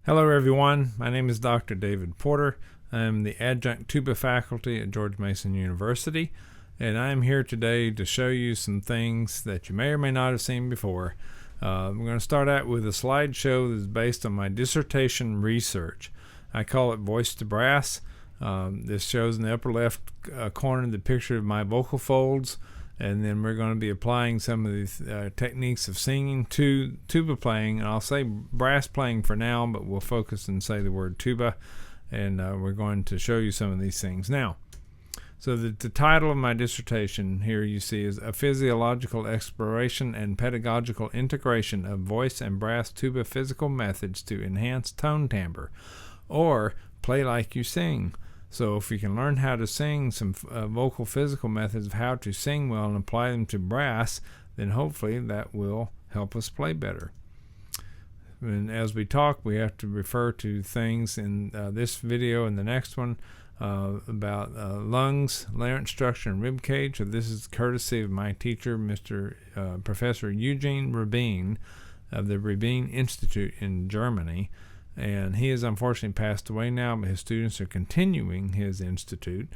Hello everyone, my name is Dr. David Porter. I'm the adjunct tuba faculty at George Mason University, and I'm here today to show you some things that you may or may not have seen before. I'm going to start out with a slideshow that is based on my dissertation research. I call it Voice to Brass. This shows in the upper left corner the picture of my vocal folds, and then we're going to be applying some of these techniques of singing to tuba playing. And I'll say brass playing for now, but we'll focus and say the word tuba, and we're going to show you some of these things now. So the title of my dissertation here you see is A Physiological Exploration and Pedagogical Integration of Voice and Brass Tuba Physical Methods to Enhance Tone Timbre, or Play Like You Sing. So if we can learn how to sing some vocal physical methods of how to sing well and apply them to brass, then hopefully that will help us play better. And as we talk, we have to refer to things in this video and the next one about lungs, larynx structure, and rib cage. So this is courtesy of my teacher, Professor Eugene Rabin of the Rabin Institute in Germany. And he has unfortunately passed away now, but his students are continuing his institute.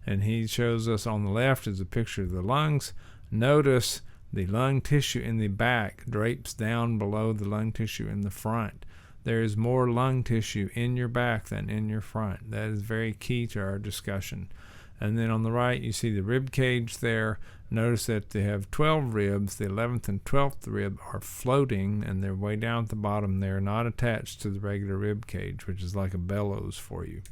And he shows us on the left is a picture of the lungs. Notice the lung tissue in the back drapes down below the lung tissue in the front. There is more lung tissue in your back than in your front. That is very key to our discussion. And then on the right, you see the rib cage there. Notice that they have 12 ribs. The 11th and 12th rib are floating, and they're way down at the bottom. They're not attached to the regular rib cage, which is like a bellows for you.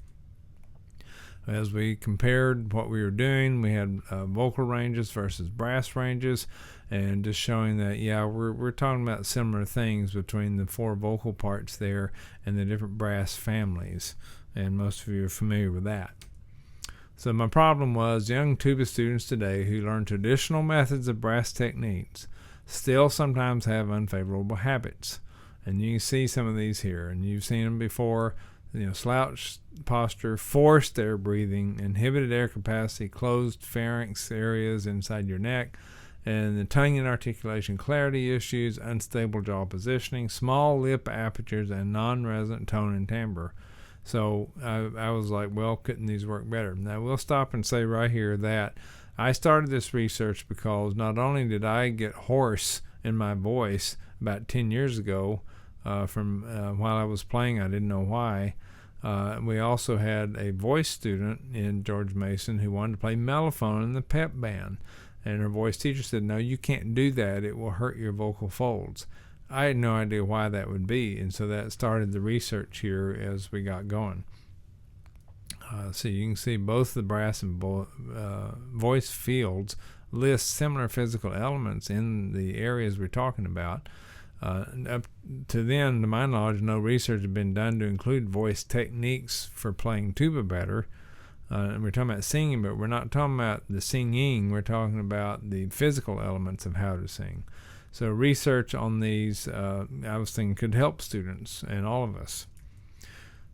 As we compared what we were doing, we had vocal ranges versus brass ranges, and just showing that, yeah, we're talking about similar things between the four vocal parts there and the different brass families, and most of you are familiar with that. So my problem was young tuba students today who learn traditional methods of brass techniques still sometimes have unfavorable habits. And you can see some of these here, and you've seen them before. Slouch posture, forced air breathing, inhibited air capacity, closed pharynx areas inside your neck, and the tongue and articulation clarity issues, unstable jaw positioning, small lip apertures, and non-resonant tone and timbre. So I was like, well, couldn't these work better? Now we'll stop and say right here that I started this research because not only did I get hoarse in my voice about 10 years ago from while I was playing, I didn't know why. We also had a voice student in George Mason who wanted to play mellophone in the pep band. And her voice teacher said, no, you can't do that. It will hurt your vocal folds. I had no idea why that would be, and so that started the research here as we got going. So you can see both the brass and voice fields list similar physical elements in the areas we're talking about. Up to then, to my knowledge, no research had been done to include voice techniques for playing tuba better. And we're talking about singing, but we're not talking about the singing. We're talking about the physical elements of how to sing. So research on these, I was thinking, could help students and all of us.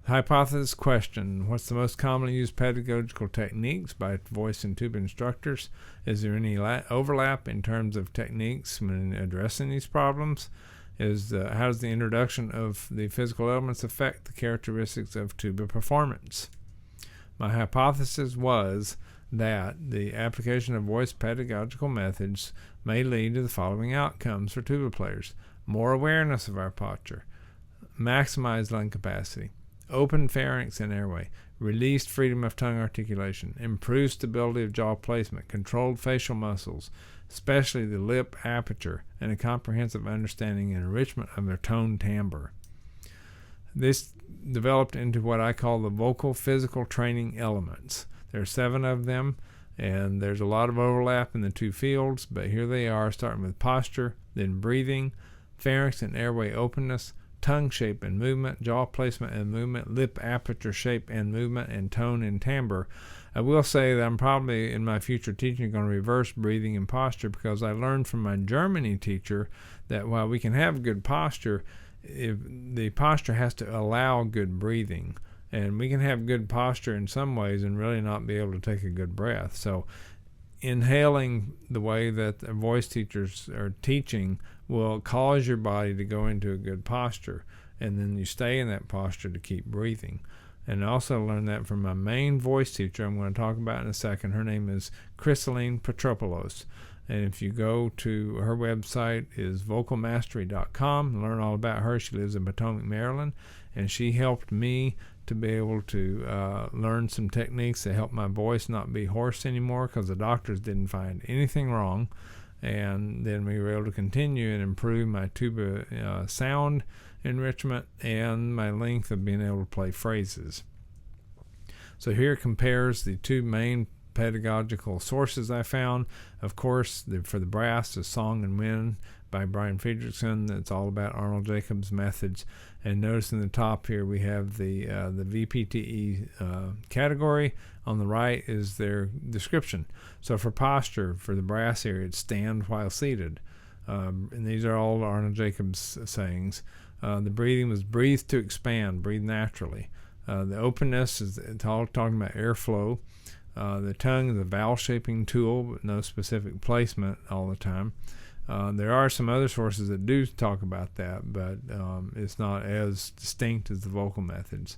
Hypothesis question: what's the most commonly used pedagogical techniques by voice and tuba instructors? Is there any overlap in terms of techniques when addressing these problems? How does the introduction of the physical elements affect the characteristics of tuba performance? My hypothesis was that the application of voice pedagogical methods may lead to the following outcomes for tuba players: more awareness of our posture, maximized lung capacity, open pharynx and airway, released freedom of tongue articulation, improved stability of jaw placement, controlled facial muscles, especially the lip aperture, and a comprehensive understanding and enrichment of their tone timbre. This developed into what I call the vocal physical training elements. There are 7 of them, and there's a lot of overlap in the two fields, but here they are, starting with posture, then breathing, pharynx and airway openness, tongue shape and movement, jaw placement and movement, lip aperture shape and movement, and tone and timbre. I will say that I'm probably in my future teaching going to reverse breathing and posture, because I learned from my Germany teacher that while we can have good posture, if the posture has to allow good breathing. And we can have good posture in some ways and really not be able to take a good breath. So inhaling the way that the voice teachers are teaching will cause your body to go into a good posture. and then you stay in that posture to keep breathing. And I also learned that from my main voice teacher I'm going to talk about in a second. Her name is Chrysaline Petropoulos. And if you go to her website is vocalmastery.com, learn all about her. She lives in Potomac, Maryland, and she helped me to be able to learn some techniques that help my voice not be hoarse anymore, because the doctors didn't find anything wrong. And then we were able to continue and improve my tuba sound enrichment and my length of being able to play phrases. So here compares the two main pedagogical sources I found. Of course, for the brass, the Song and Wind by Brian Friedrichsen. That's all about Arnold Jacobs' methods. And notice in the top here we have the VPTE category. On the right is their description. So for posture, for the brass area, it's stand while seated. And these are all Arnold Jacobs sayings. The breathing was breathe to expand, breathe naturally. The openness is all talking about airflow. The tongue is a vowel shaping tool, but no specific placement all the time. There are some other sources that do talk about that, but it's not as distinct as the vocal methods.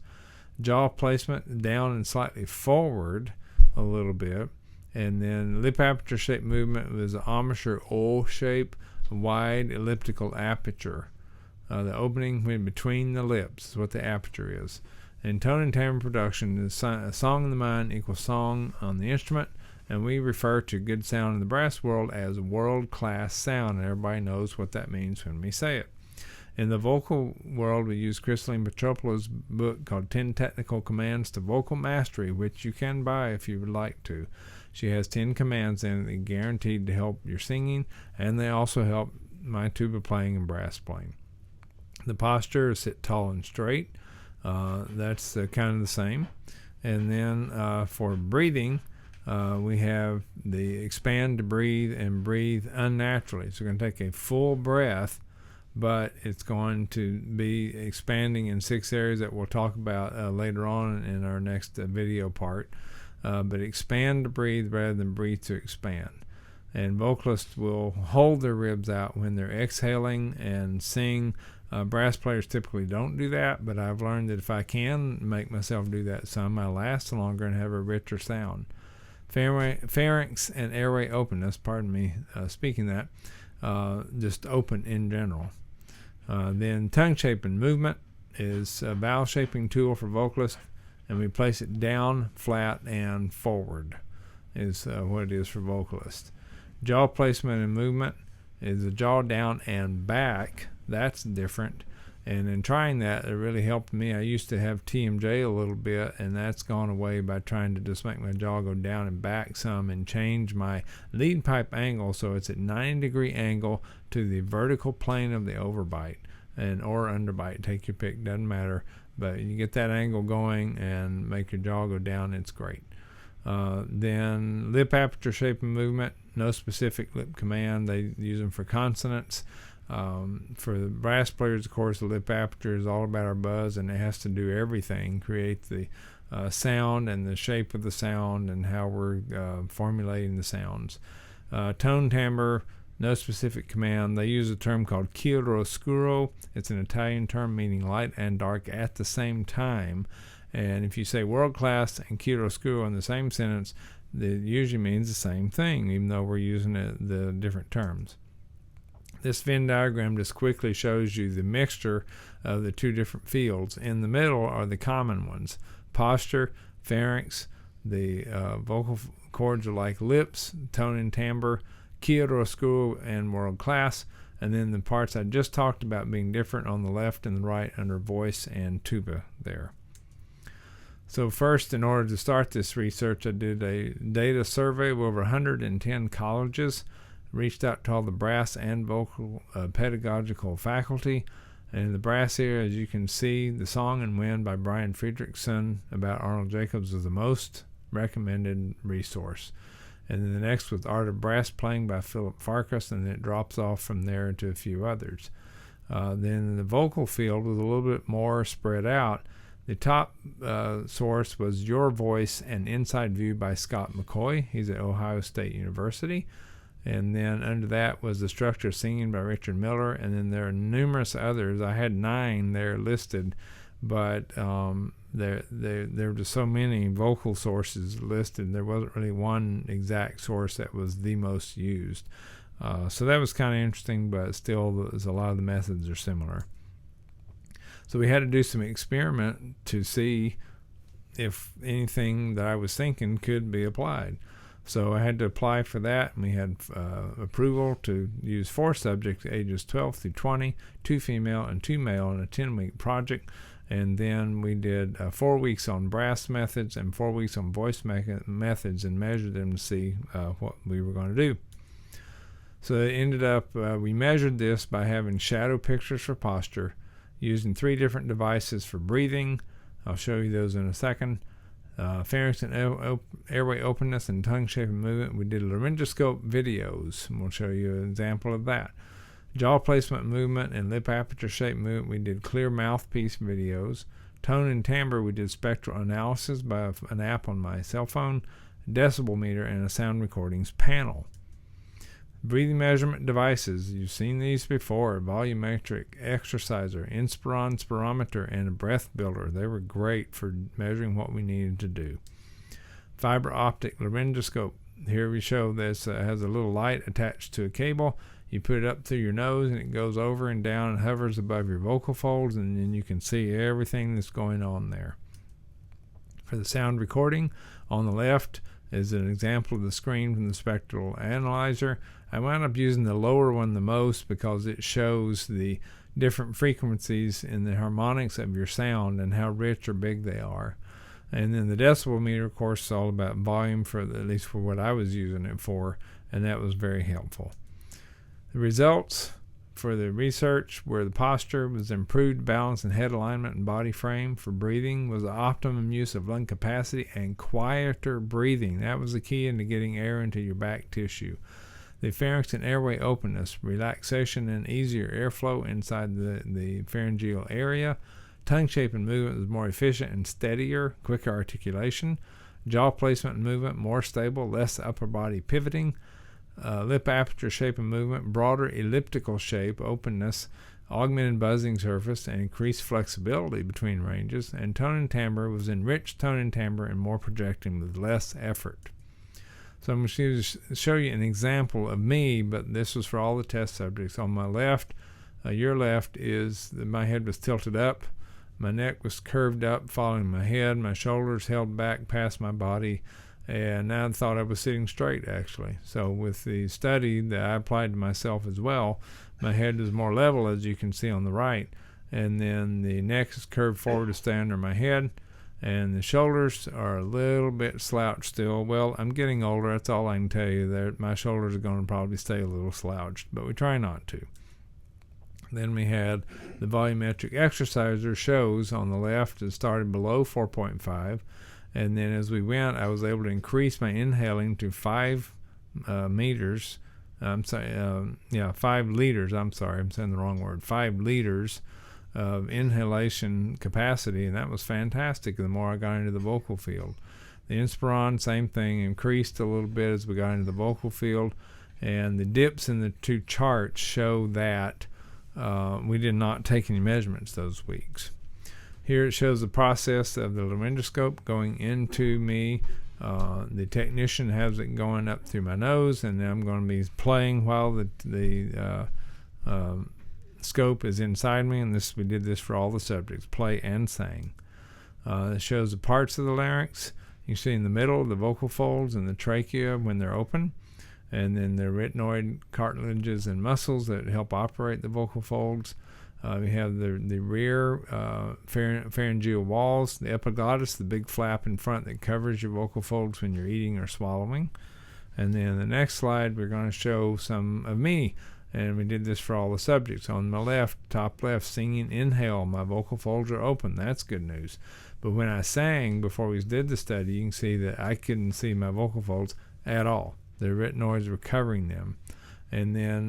Jaw placement down and slightly forward a little bit. And then lip aperture shape movement was an embouchure O shape, wide elliptical aperture. The opening between the lips is what the aperture is. And tone and timbre production is a song in the mind equals song on the instrument, and we refer to good sound in the brass world as world-class sound, and everybody knows what that means when we say it. In the vocal world, we use Chrysaline Petropoulos' book called 10 Technical Commands to Vocal Mastery, which you can buy if you would like to. She has 10 commands in it that are guaranteed to help your singing, and they also help my tuba playing and brass playing. The posture is sit tall and straight. That's kind of the same. And then for breathing, we have the expand to breathe and breathe unnaturally. So we're going to take a full breath, but it's going to be expanding in 6 areas that we'll talk about later on in our next video part. But expand to breathe rather than breathe to expand. And vocalists will hold their ribs out when they're exhaling and sing. Brass players typically don't do that, but I've learned that if I can make myself do that some, I last longer and have a richer sound. Pharynx and airway openness, pardon me speaking that, just open in general. Then tongue shaping movement is a vowel shaping tool for vocalists, and we place it down, flat, and forward is what it is for vocalists. Jaw placement and movement is the jaw down and back. That's different. And in trying that, it really helped me. I used to have TMJ a little bit, and that's gone away by trying to just make my jaw go down and back some and change my lead pipe angle so it's at 90-degree angle to the vertical plane of the overbite or underbite. Take your pick, doesn't matter. But you get that angle going and make your jaw go down, it's great. Then lip aperture shape and movement, no specific lip command. They use them for consonants. For the brass players, of course, the lip aperture is all about our buzz, and it has to do everything, create the sound and the shape of the sound and how we're formulating the sounds. Tone timbre, no specific command. They use a term called chiaroscuro. It's an Italian term meaning light and dark at the same time. And if you say world class and chiaroscuro in the same sentence, it usually means the same thing, even though we're using the different terms. This Venn diagram just quickly shows you the mixture of the two different fields. In the middle are the common ones: posture, pharynx, the vocal cords are like lips, tone and timbre, chiaroscuro, and world class. And then the parts I just talked about being different on the left and the right under voice and tuba there. So first, in order to start this research, I did a data survey of over 110 colleges, reached out to all the brass and vocal pedagogical faculty. And in the brass area, as you can see, The Song and Wind by Brian Friedrichsen about Arnold Jacobs was the most recommended resource. And then the next was Art of Brass Playing by Philip Farkas, and then it drops off from there into a few others. Then the vocal field was a little bit more spread out. The top source was Your Voice, an Inside View by Scott McCoy. He's at Ohio State University. And then under that was The Structure of Singing by Richard Miller. And then there are numerous others. I had 9 there listed, but there were just so many vocal sources listed. There wasn't really one exact source that was the most used. So that was kind of interesting, but still a lot of the methods are similar. So we had to do some experiment to see if anything that I was thinking could be applied. So I had to apply for that, and we had approval to use 4 subjects ages 12 through 20, 2 female and 2 male in a 10-week project. And then we did 4 weeks on brass methods and 4 weeks on voice methods, and measured them to see what we were going to do. So it ended up, we measured this by having shadow pictures for posture, using 3 different devices for breathing. I'll show you those in a second. Pharynx and airway openness and tongue shape and movement. We did laryngoscope videos, and we'll show you an example of that. Jaw placement movement and lip aperture shape movement. We did clear mouthpiece videos. Tone and timbre. We did spectral analysis by an app on my cell phone, decibel meter, and a sound recordings panel. Breathing measurement devices. You've seen these before. Volumetric, exerciser, Inspiron spirometer, and a breath builder. They were great for measuring what we needed to do. Fiber optic laryngoscope. Here we show this has a little light attached to a cable. You put it up through your nose, and it goes over and down and hovers above your vocal folds, and then you can see everything that's going on there. For the sound recording, on the left is an example of the screen from the spectral analyzer. I wound up using the lower one the most because it shows the different frequencies in the harmonics of your sound and how rich or big they are. And then the decibel meter, of course, is all about volume, at least for what I was using it for, and that was very helpful. The results for the research were the posture was improved balance and head alignment and body frame. For breathing was the optimum use of lung capacity and quieter breathing. That was the key into getting air into your back tissue. The pharynx and airway openness, relaxation and easier airflow inside the pharyngeal area. Tongue shape and movement was more efficient and steadier, quicker articulation. Jaw placement and movement more stable, less upper body pivoting. Lip aperture shape and movement, broader elliptical shape, openness, augmented buzzing surface, and increased flexibility between ranges. And tone and timbre was enriched tone and timbre and more projecting with less effort. So I'm going to show you an example of me, but this was for all the test subjects. On my left, your left, is my head was tilted up. My neck was curved up following my head. My shoulders held back past my body. And I thought I was sitting straight, actually. So with the study that I applied to myself as well, my head is more level, as you can see on the right. And then the neck is curved forward to stay under my head. And the shoulders are a little bit slouched still. Well, I'm getting older. That's all I can tell you. My shoulders are going to probably stay a little slouched, but we try not to. Then we had the volumetric exerciser shows on the left. It started below 4.5. And then as we went, I was able to increase my inhaling to 5 meters. 5 liters. I'm sorry, I'm saying the wrong word. 5 liters of inhalation capacity, and that was fantastic the more I got into the vocal field. The Inspiron, same thing, increased a little bit as we got into the vocal field, and the dips in the 2 charts show that we did not take any measurements those weeks. Here it shows the process of the laryngoscope going into me. The technician has it going up through my nose, and then I'm going to be playing while the scope is inside me, and we did this for all the subjects, play and sang. It shows the parts of the larynx. You see in the middle the vocal folds and the trachea when they're open, and then the arytenoid cartilages and muscles that help operate the vocal folds. We have the rear pharyngeal walls, the epiglottis, the big flap in front that covers your vocal folds when you're eating or swallowing. And then the next slide, we're going to show some of me. And we did this for all the subjects. On my left, top left, singing, inhale, my vocal folds are open. That's good news. But when I sang, before we did the study, you can see that I couldn't see my vocal folds at all. The arytenoids were covering them.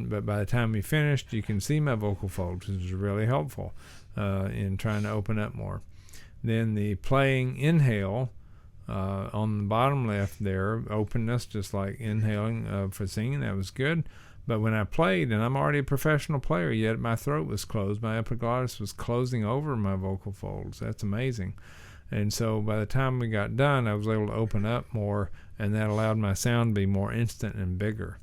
But by the time we finished, you can see my vocal folds, which is really helpful in trying to open up more. Then the playing inhale, On the bottom left there, openness, just like inhaling for singing, that was good. But when I played, and I'm already a professional player, yet my throat was closed. My epiglottis was closing over my vocal folds. That's amazing. And so by the time we got done, I was able to open up more, and that allowed my sound to be more instant and bigger.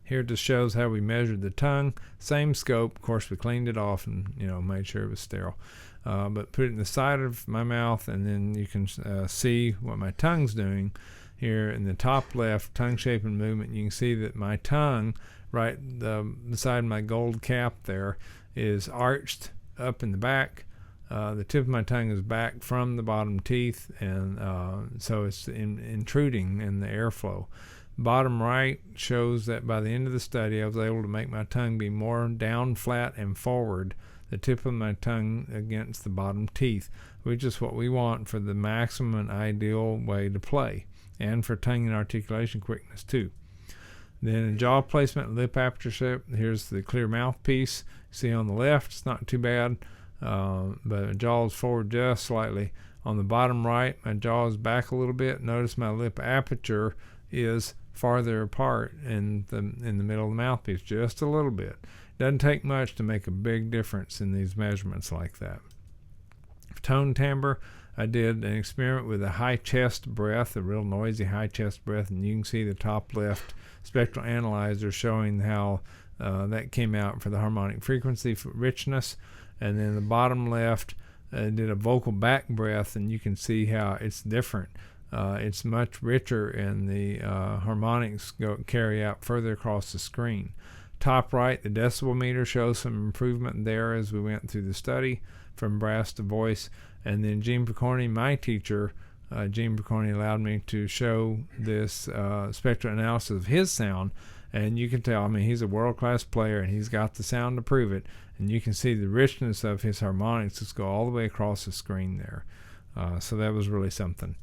Here it just shows how we measured the tongue. Same scope. Of course, we cleaned it off and made sure it was sterile. But put it in the side of my mouth, and then you can see what my tongue's doing. Here in the top left, tongue shape and movement, you can see that my tongue, right beside my gold cap there, is arched up in the back. The tip of my tongue is back from the bottom teeth, and so it's intruding in the airflow. Bottom right shows that by the end of the study, I was able to make my tongue be more down flat and forward, the tip of my tongue against the bottom teeth, which is what we want for the maximum and ideal way to play, and for tongue and articulation quickness too. Then in jaw placement, lip aperture shape, here's the clear mouthpiece. See on the left, it's not too bad, but jaw is forward just slightly. On the bottom right, my jaw is back a little bit. Notice my lip aperture is farther apart in the middle of the mouthpiece, just a little bit. Doesn't take much to make a big difference in these measurements like that. For tone timbre, I did an experiment with a high chest breath, a real noisy high chest breath, and you can see the top left spectral analyzer showing how that came out for the harmonic frequency for richness. And then the bottom left did a vocal back breath, and you can see how it's different. It's much richer, and the harmonics carry out further across the screen. Top right, the decibel meter shows some improvement there as we went through the study from brass to voice. And then Gene Picorni, my teacher, Gene Picorni, allowed me to show this spectral analysis of his sound. And you can tell, he's a world-class player, and he's got the sound to prove it. And you can see the richness of his harmonics just go all the way across the screen there. So that was really something.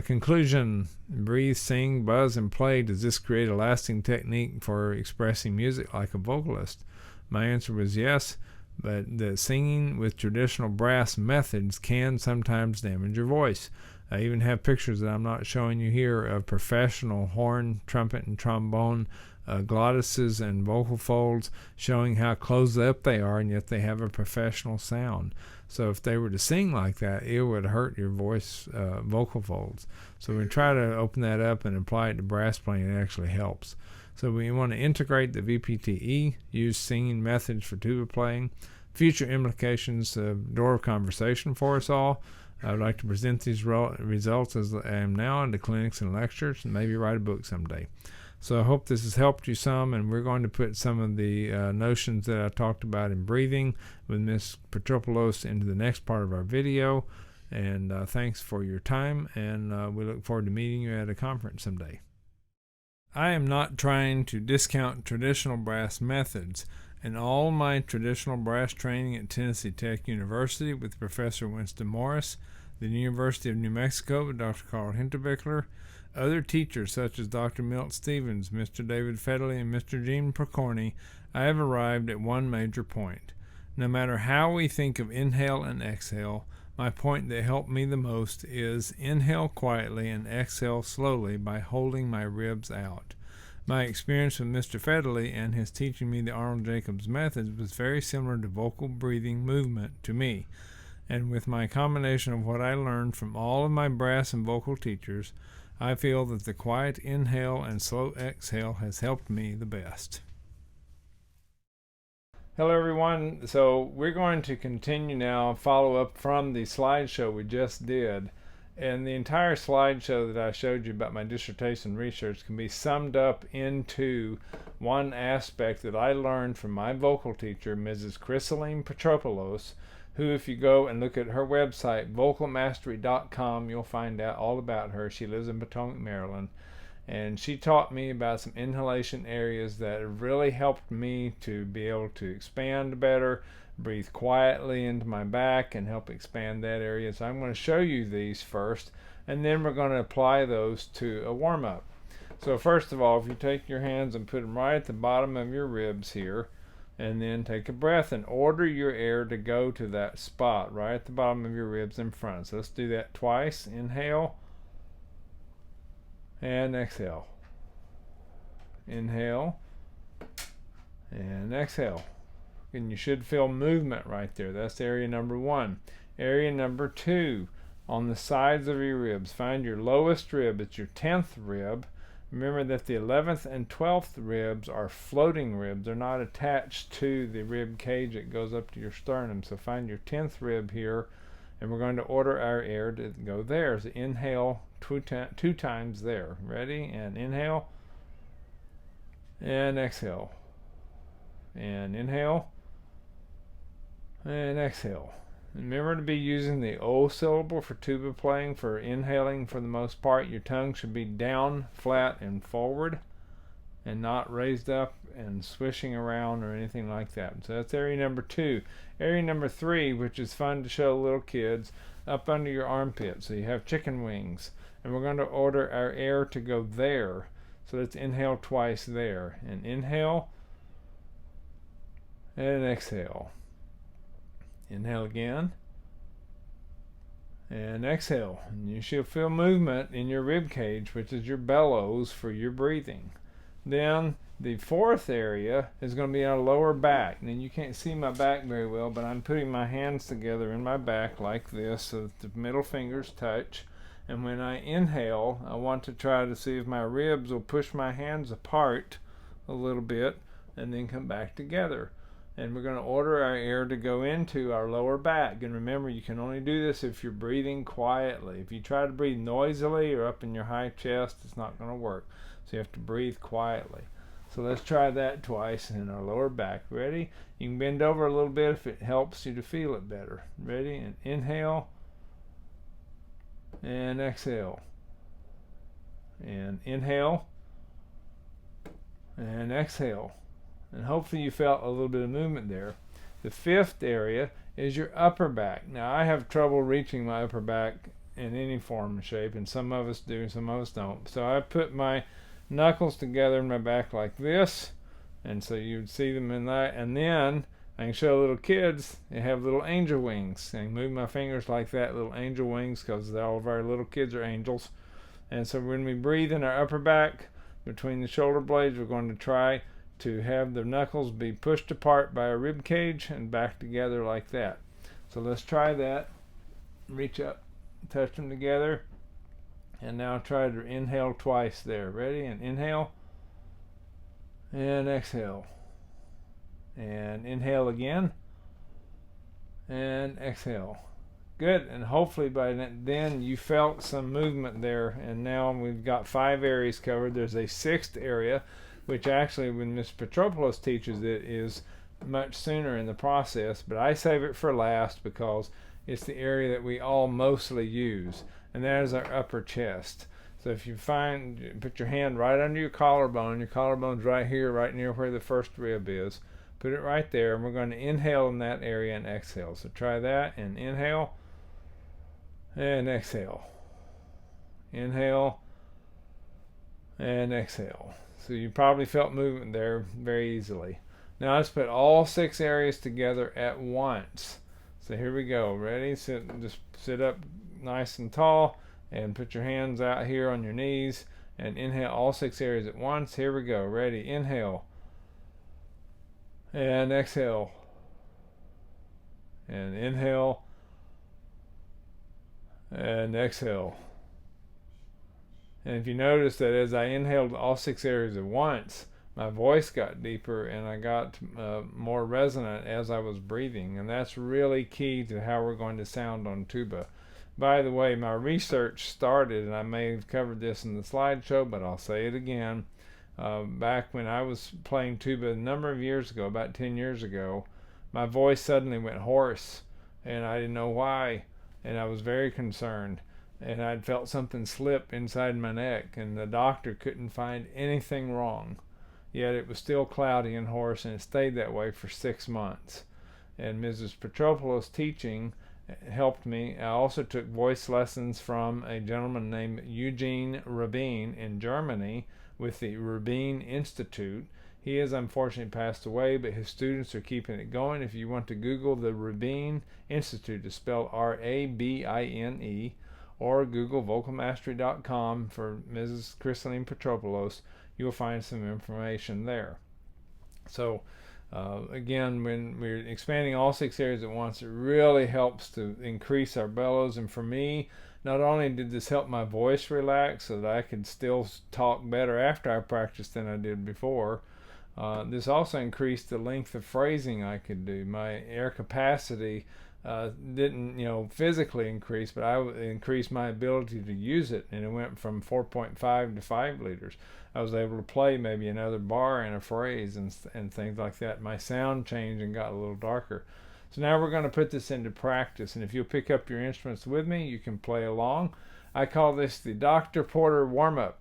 Conclusion: breathe, sing, buzz, and play. Does this create a lasting technique for expressing music like a vocalist? My answer was yes, but the singing with traditional brass methods can sometimes damage your voice. I even have pictures that I'm not showing you here of professional horn, trumpet, and trombone glottises and vocal folds, showing how closed up they are, and yet they have a professional sound. So if they were to sing like that, it would hurt your voice vocal folds. So we try to open that up and apply it to brass playing. It actually helps. So we want to integrate the VPTE, use singing methods for tuba playing. Future implications, door of conversation for us all. I would like to present these results as I am now into clinics and lectures, and maybe write a book someday. So I hope this has helped you some, and we're going to put some of the notions that I talked about in breathing with Ms. Petropoulos into the next part of our video. And thanks for your time, and we look forward to meeting you at a conference someday. I am not trying to discount traditional brass methods. In all my traditional brass training at Tennessee Tech University with Professor Winston Morris, the University of New Mexico with Dr. Carl Hinterbickler, other teachers such as Dr. Milt Stevens, Mr. David Federle, and Mr. Gene Picorni, I have arrived at one major point. No matter how we think of inhale and exhale, my point that helped me the most is inhale quietly and exhale slowly by holding my ribs out. My experience with Mr. Federle and his teaching me the Arnold Jacobs methods was very similar to vocal breathing movement to me. And with my combination of what I learned from all of my brass and vocal teachers, I feel that the quiet inhale and slow exhale has helped me the best. Hello everyone. So we're going to continue now, follow up from the slideshow we just did. And the entire slideshow that I showed you about my dissertation research can be summed up into one aspect that I learned from my vocal teacher, Mrs. Chrysaline Petropoulos, who, if you go and look at her website, vocalmastery.com, you'll find out all about her. She lives in Potomac, Maryland. And she taught me about some inhalation areas that have really helped me to be able to expand better, breathe quietly into my back, and help expand that area. So I'm going to show you these first, and then we're going to apply those to a warm-up. So first of all, if you take your hands and put them right at the bottom of your ribs here, and then take a breath and order your air to go to that spot right at the bottom of your ribs in front. So let's do that twice. Inhale and exhale. Inhale and exhale. And you should feel movement right there. That's area number 1. Area number 2, on the sides of your ribs. Find your lowest rib. It's your 10th rib. Remember that the 11th and 12th ribs are floating ribs. They're not attached to the rib cage that goes up to your sternum. So find your 10th rib here, and we're going to order our air to go there. So inhale two times there. Ready? And inhale and exhale. And inhale and exhale. Remember to be using the O syllable for tuba playing. For inhaling, for the most part, your tongue should be down, flat, and forward, and not raised up and swishing around or anything like that. So that's area number 2. Area number 3, which is fun to show little kids, up under your armpit. So you have chicken wings, and we're going to order our air to go there. So let's inhale twice there. And inhale and exhale. Inhale again and exhale, and you should feel movement in your rib cage, which is your bellows for your breathing. Then the 4th area is going to be our lower back. Now you can't see my back very well, but I'm putting my hands together in my back like this so that the middle fingers touch. And when I inhale, I want to try to see if my ribs will push my hands apart a little bit and then come back together. And we're going to order our air to go into our lower back. And remember, you can only do this if you're breathing quietly. If you try to breathe noisily or up in your high chest, it's not going to work. So you have to breathe quietly. So let's try that twice in our lower back. Ready? You can bend over a little bit if it helps you to feel it better. Ready? And inhale and exhale. And inhale and exhale. And hopefully you felt a little bit of movement there. The 5th area is your upper back. Now I have trouble reaching my upper back in any form and shape, and some of us do, some of us don't. So I put my knuckles together in my back like this, and so you'd see them in that. And then I can show little kids, they have little angel wings. I can move my fingers like that, little angel wings, because all of our little kids are angels. And so when we breathe in our upper back, between the shoulder blades, we're going to try to have the knuckles be pushed apart by a rib cage and back together like that. So let's try that. Reach up, touch them together, and now try to inhale twice there. Ready? And inhale and exhale. And inhale again and exhale. Good. And hopefully by then you felt some movement there, and now we've got 5 areas covered. There's a 6th area, which actually, when Ms. Petropoulos teaches it, is much sooner in the process, but I save it for last because it's the area that we all mostly use, and that is our upper chest. So if you put your hand right under your collarbone's right here, right near where the first rib is. Put it right there, and we're going to inhale in that area and exhale. So try that, and inhale and exhale. Inhale and exhale. So you probably felt movement there very easily. Now let's put all 6 areas together at once. So here we go. Ready? Just sit up nice and tall and put your hands out here on your knees and inhale all 6 areas at once. Here we go. Ready? Inhale and exhale. And inhale and exhale. And if you notice that as I inhaled all 6 areas at once, my voice got deeper and I got more resonant as I was breathing. And that's really key to how we're going to sound on tuba. By the way, my research started, and I may have covered this in the slideshow, but I'll say it again. Back when I was playing tuba a number of years ago, about 10 years ago, my voice suddenly went hoarse, and I didn't know why, and I was very concerned. And I'd felt something slip inside my neck, and the doctor couldn't find anything wrong. Yet it was still cloudy and hoarse, and it stayed that way for 6 months. And Mrs. Petropoulos' teaching helped me. I also took voice lessons from a gentleman named Eugene Rabin in Germany with the Rabin Institute. He has unfortunately passed away, but his students are keeping it going. If you want to Google the Rabine Institute, it's spelled R-A-B-I-N-E, or Google vocalmastery.com for Mrs. Christine Petropoulos, you'll find some information there. So again, when we're expanding all 6 areas at once, it really helps to increase our bellows. And for me, not only did this help my voice relax so that I could still talk better after I practiced than I did before, this also increased the length of phrasing I could do. My air capacity didn't, physically increase, but I increased my ability to use it, and it went from 4.5 to 5 liters. I was able to play maybe another bar in a phrase and things like that. My sound changed and got a little darker. So now we're going to put this into practice, and if you'll pick up your instruments with me, you can play along. I call this the Dr. Porter Warmup,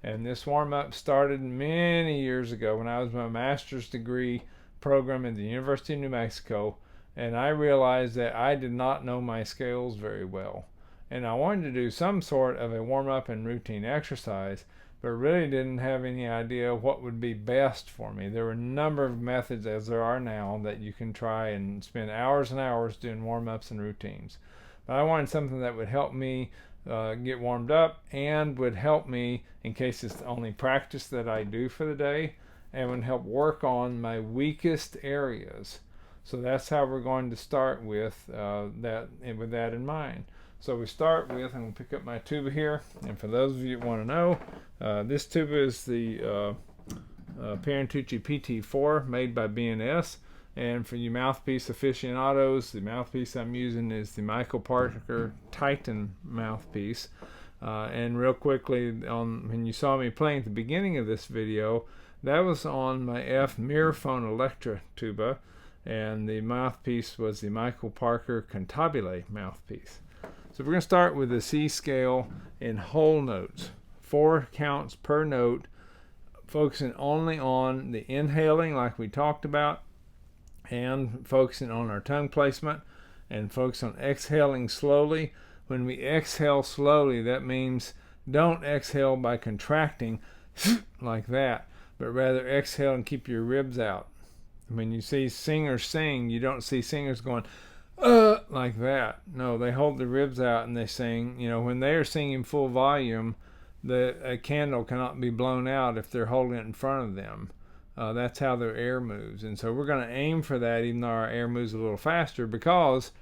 and this warm-up started many years ago when I was in my master's degree program at the University of New Mexico, and I realized that I did not know my scales very well, and I wanted to do some sort of a warm-up and routine exercise, but really didn't have any idea what would be best for me. There were a number of methods, as there are now, that you can try and spend hours and hours doing warm-ups and routines. But I wanted something that would help me get warmed up and would help me, in case it's the only practice that I do for the day, and would help work on my weakest areas. So that's how we're going to start with that in mind. So we start with, I'm going to pick up my tuba here, and for those of you that want to know, this tuba is the Parentucci PT4 made by B&S, and for you mouthpiece aficionados, the mouthpiece I'm using is the Michael Parker Titan mouthpiece. And real quickly, when you saw me playing at the beginning of this video, that was on my F Mirrophone Electra tuba, and the mouthpiece was the Michael Parker Cantabile mouthpiece. So we're going to start with the C scale in whole notes, 4 counts per note, focusing only on the inhaling like we talked about, and focusing on our tongue placement, and focus on exhaling slowly. When we exhale slowly, that means don't exhale by contracting like that, but rather exhale and keep your ribs out. When you see singers sing, you don't see singers going like that. No, they hold the ribs out and they sing. When they are singing full volume, a candle cannot be blown out if they're holding it in front of them. That's how their air moves. And so we're going to aim for that, even though our air moves a little faster, because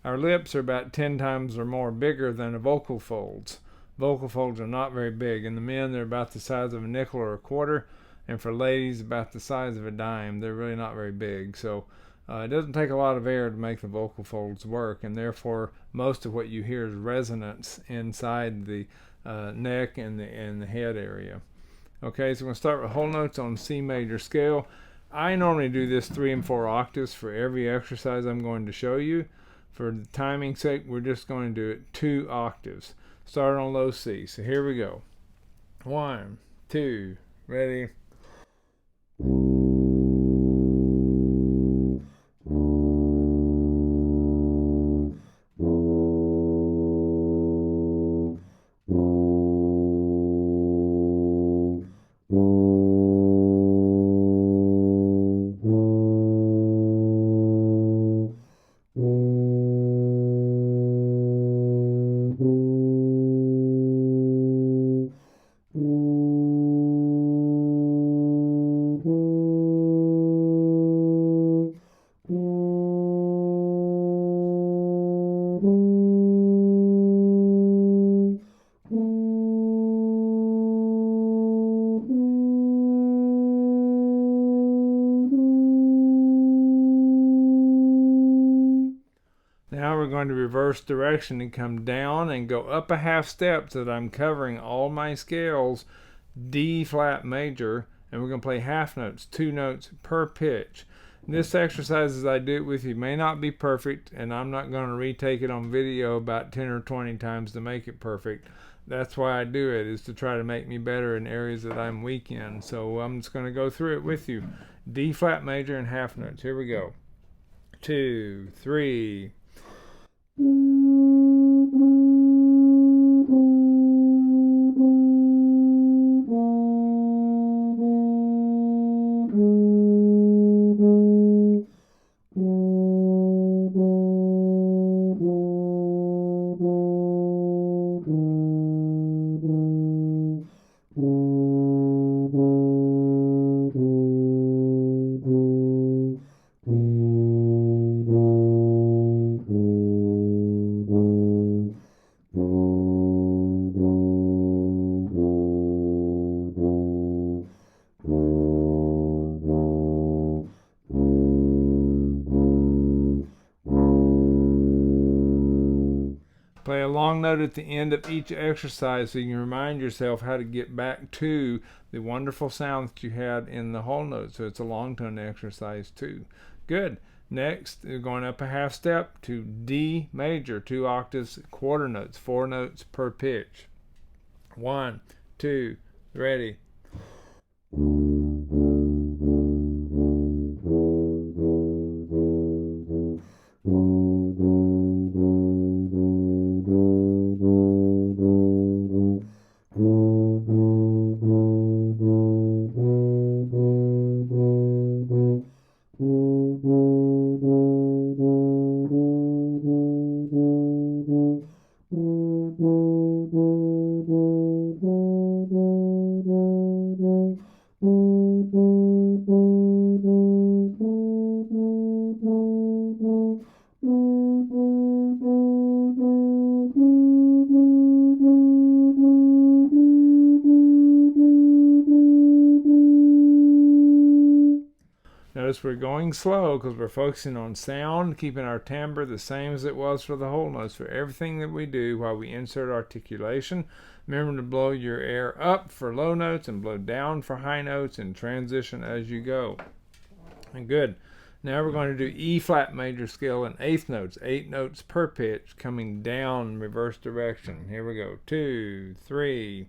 our lips are about 10 times or more bigger than the vocal folds. Vocal folds are not very big. In the men, they're about the size of a nickel or a quarter, and for ladies, about the size of a dime. They're really not very big. So it doesn't take a lot of air to make the vocal folds work, and therefore most of what you hear is resonance inside the neck and the head area. Okay, so we're going to start with whole notes on C major scale. I normally do this 3 and 4 octaves for every exercise I'm going to show you. For the timing's sake, we're just going to do it 2 octaves. Start on low C. So here we go. 1, 2, ready. Now we're going to reverse direction and come down and go up a half step so that I'm covering all my scales, D flat major, and we're going to play half notes, 2 notes per pitch. This exercise, as I do it with you, may not be perfect, and I'm not going to retake it on video about 10 or 20 times to make it perfect. That's why I do it, is to try to make me better in areas that I'm weak in. So I'm just going to go through it with you. D flat major and half notes. Here we go. 2, 3. Play a long note at the end of each exercise so you can remind yourself how to get back to the wonderful sound that you had in the whole note. So it's a long tone exercise too. Good. Next, we're going up a half step to D major, 2 octaves, quarter notes, 4 notes per pitch. 1, 2, ready. Notice we're going slow because we're focusing on sound, keeping our timbre the same as it was for the whole notes for everything that we do while we insert articulation. Remember to blow your air up for low notes and blow down for high notes and transition as you go. And good. Now we're going to do E flat major scale in 1/8 notes, 8 notes per pitch, coming down reverse direction. Here we go. 2, 3.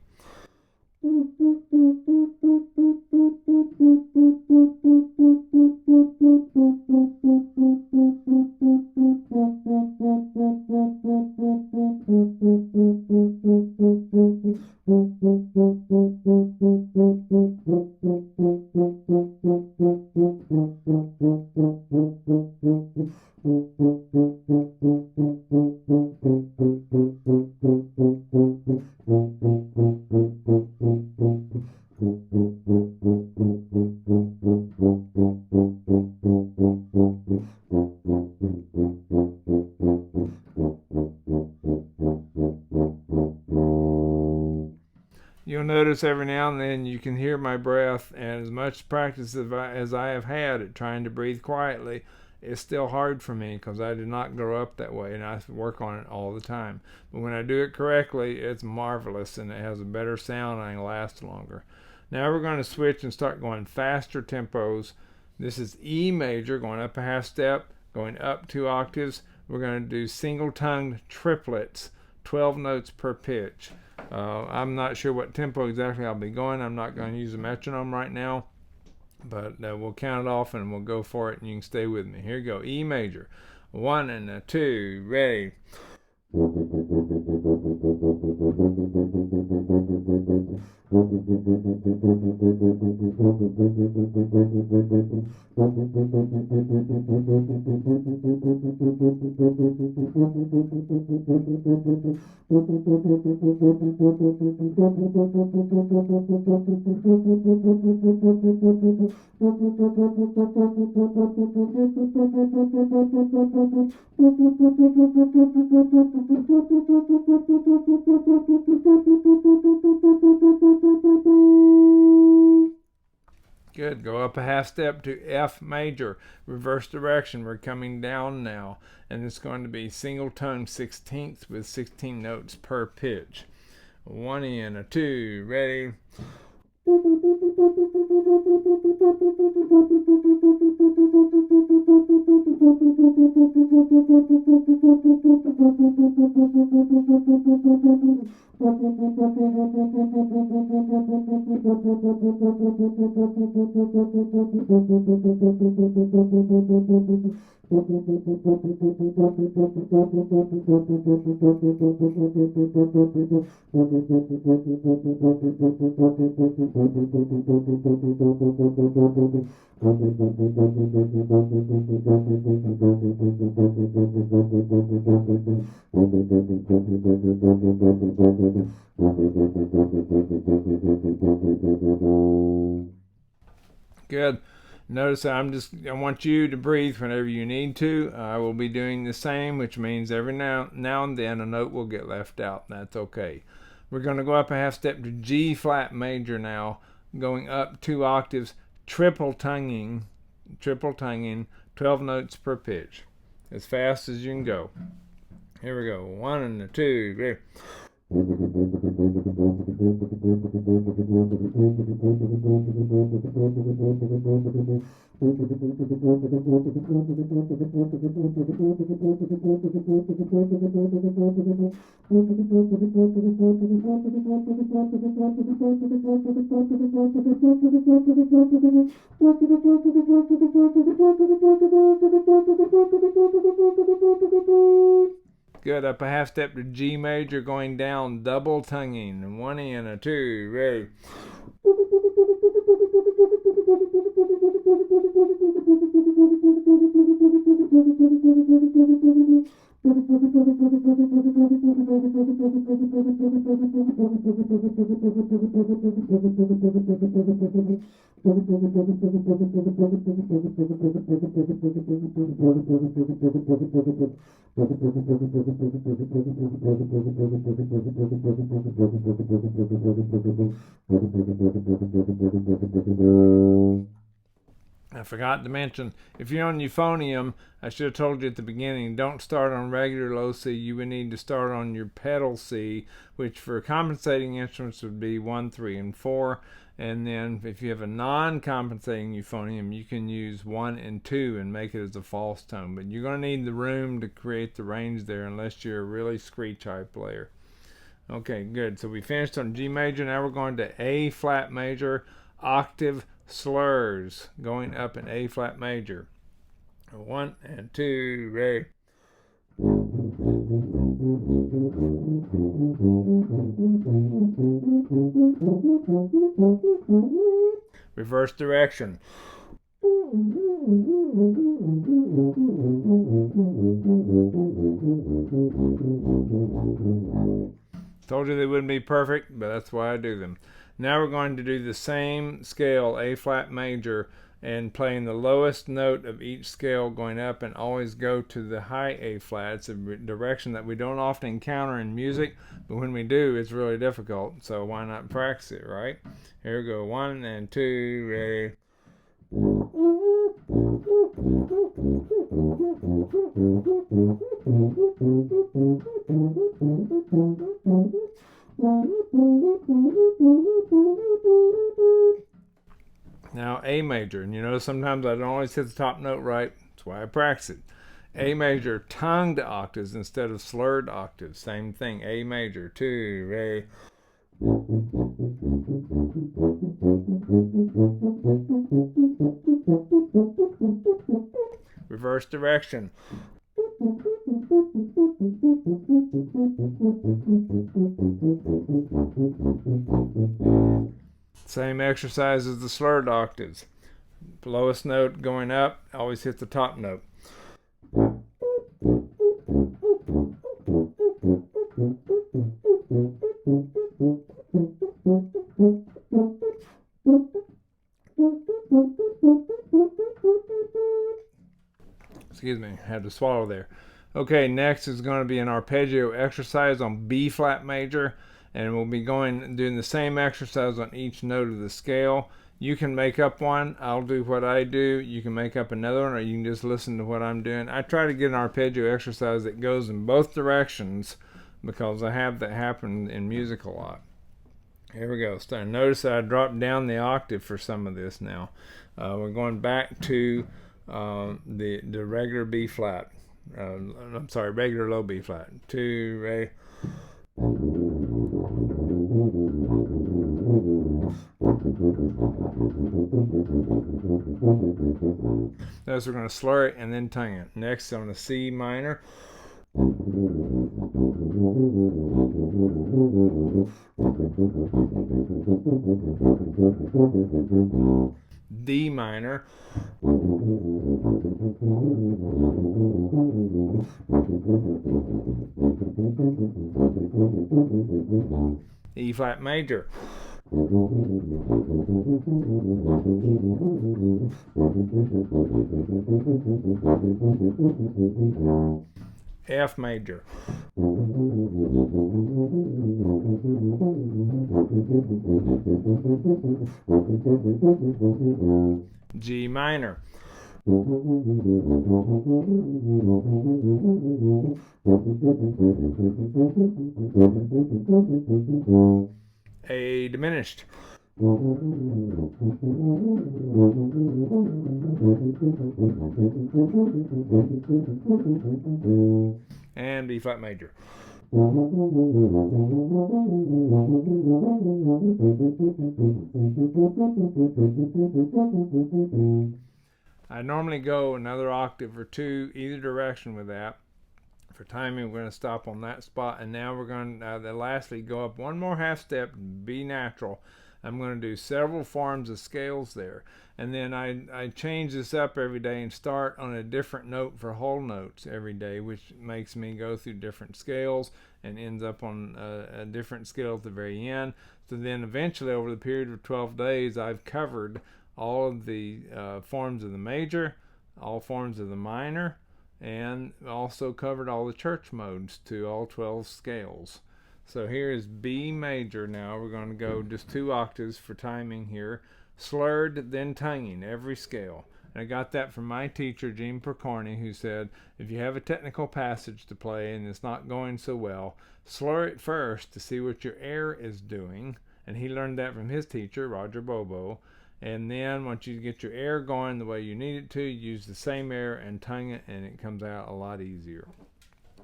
You'll notice every now and then you can hear my breath, and as much practice as I have had at trying to breathe quietly, it's still hard for me because I did not grow up that way and I work on it all the time. But when I do it correctly, it's marvelous and it has a better sound and it lasts longer. Now we're going to switch and start going faster tempos. This is E major, going up a half step, going up 2 octaves. We're going to do single-tongued triplets, 12 notes per pitch. I'm not sure what tempo exactly I'll be going. I'm not going to use a metronome right now, but we'll count it off and we'll go for it, and you can stay with me. Here you go. E major. 1 and 2. Ready. Good. Go up a half step to F major, reverse direction. We're coming down now, and it's going to be single tone 16ths with 16 notes per pitch. 1 and 2. Ready. Good. Notice I want you to breathe whenever you need to. I will be doing the same, which means every now and then a note will get left out. That's okay. We're going to go up a half step to G flat major now, going up 2 octaves, triple tonguing, 12 notes per pitch, as fast as you can go. Here we go. 1 and a 2, ready. Good. Up a half step to G major, going down, double tonguing. 1 and a 2, ready. I forgot to mention, if you're on euphonium, I should have told you at the beginning, don't start on regular low C. You would need to start on your pedal C, which for compensating instruments would be 1, 3, and 4. And then if you have a non-compensating euphonium, you can use 1 and 2 and make it as a false tone. But you're going to need the room to create the range there unless you're a really screech high player. Okay, good. So we finished on G major. Now we're going to A flat major, octave slurs, going up in A flat major. 1 and 2, ready. Reverse direction. Told you they wouldn't be perfect, but that's why I do them. Now we're going to do the same scale, A flat major, and playing the lowest note of each scale going up, and always go to the high A flat. It's a direction that we don't often encounter in music, but when we do, it's really difficult, so why not practice it, right? Here we go. 1 and 2, ready. Now A major, and you notice sometimes I don't always hit the top note right. That's why I practice it. A major, tongued octaves instead of slurred octaves. Same thing. A major, 2, ready. Reverse direction. Same exercise as the slurred octaves. Lowest note going up, always hit the top note. Excuse me, I had to swallow there. Okay, next is going to be an arpeggio exercise on B flat major, and we'll be doing the same exercise on each note of the scale. You can make up one. I'll do what I do. You can make up another one, or you can just listen to what I'm doing. I try to get an arpeggio exercise that goes in both directions because I have that happen in music a lot. Here we go. So notice that I dropped down the octave for some of this now. We're going back to the regular B flat. I'm sorry, regular low B flat. 2, ready. Those we're going to slur it and then tongue it. Next on the C minor. D minor. E flat major. F major. G minor. A diminished. And B flat major. I normally go another octave or two either direction with that. For timing, we're going to stop on that spot, and now we're going to lastly go up one more half step, B natural. I'm going to do several forms of scales there, and then I change this up every day and start on a different note for whole notes every day, which makes me go through different scales and ends up on a different scale at the very end. So then eventually, over the period of 12 days, I've covered all of the forms of the major, all forms of the minor, and also covered all the church modes to all 12 scales. So here is B major now. We're going to go just 2 octaves for timing here. Slurred, then tonguing, every scale. And I got that from my teacher, Gene Percorny, who said, if you have a technical passage to play and it's not going so well, slur it first to see what your air is doing. And he learned that from his teacher, Roger Bobo. And then once you get your air going the way you need it to, use the same air and tongue it, and it comes out a lot easier.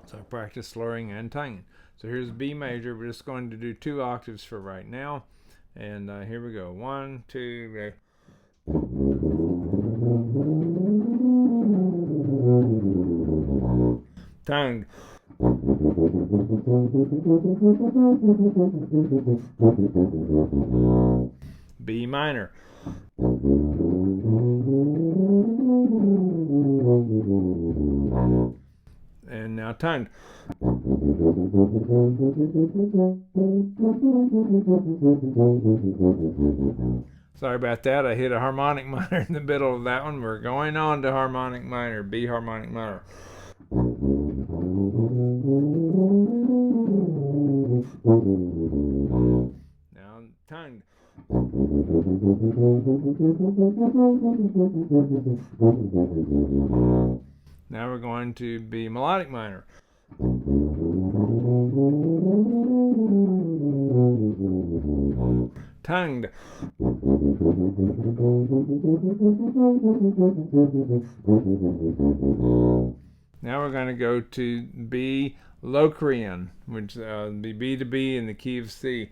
So practice slurring and tonguing. So here's B major. We're just going to do 2 octaves for right now. And here we go. 1, 2, tongue. B minor. And now tongue. Sorry about that. I hit a harmonic minor in the middle of that one. We're going on to harmonic minor, B harmonic minor. Now tongue. Now we're going to B melodic minor. Tongued. Now we're going to go to B Locrian, which be B to B in the key of C.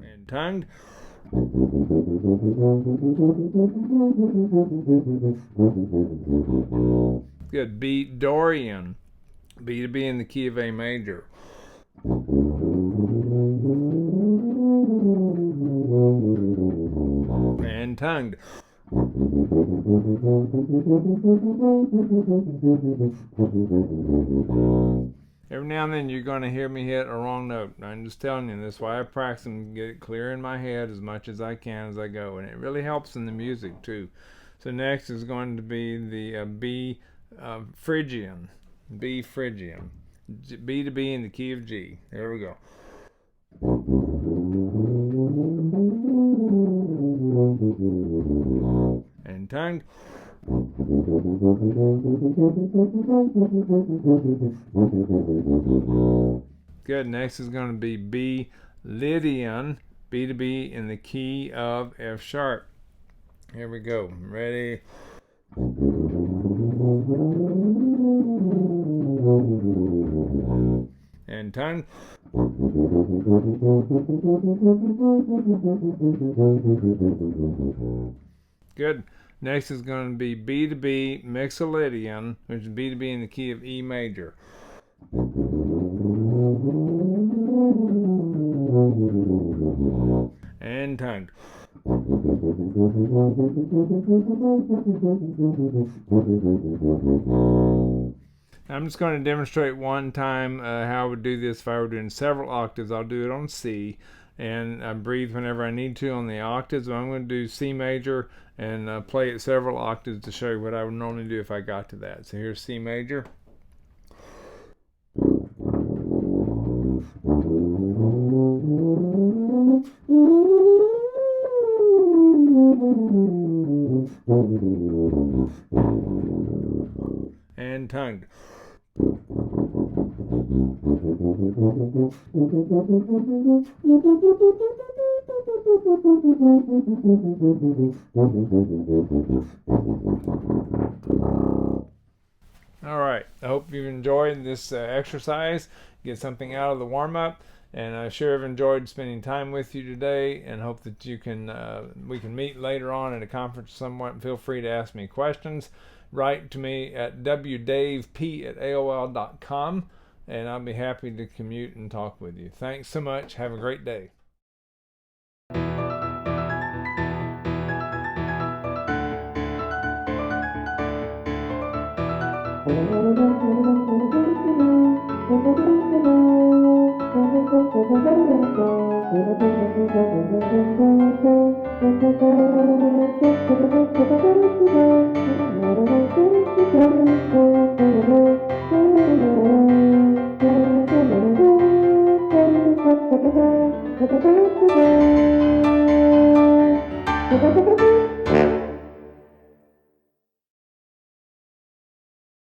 And tongued. Good. B Dorian, B to B in the key of A major. And tongued. Every now and then you're going to hear me hit a wrong note. I'm just telling you, that's why I practice and get it clear in my head as much as I can as I go, and it really helps in the music too. So next is going to be the B Phrygian, B Phrygian, B to B in the key of G. There we go. And tongued. Good. Next is going to be B Lydian, B to B in the key of F sharp. Here we go. Ready? And tongue. Good. Next is going to be B to B Mixolydian, which is B to B in the key of E major. And tongued. I'm just going to demonstrate one time how I would do this if I were doing several octaves. I'll do it on C, and I breathe whenever I need to on the octaves. But I'm going to do C major and play it several octaves to show you what I would normally do if I got to that. So here's C major. and tongue. All right, I hope you've enjoyed this exercise. Get something out of the warm-up, and I sure have enjoyed spending time with you today, and hope that you can we can meet later on at a conference somewhat. Feel free to ask me questions. Write to me at wdavep@aol.com, and I'll be happy to commute and talk with you. Thanks so much. Have a great day.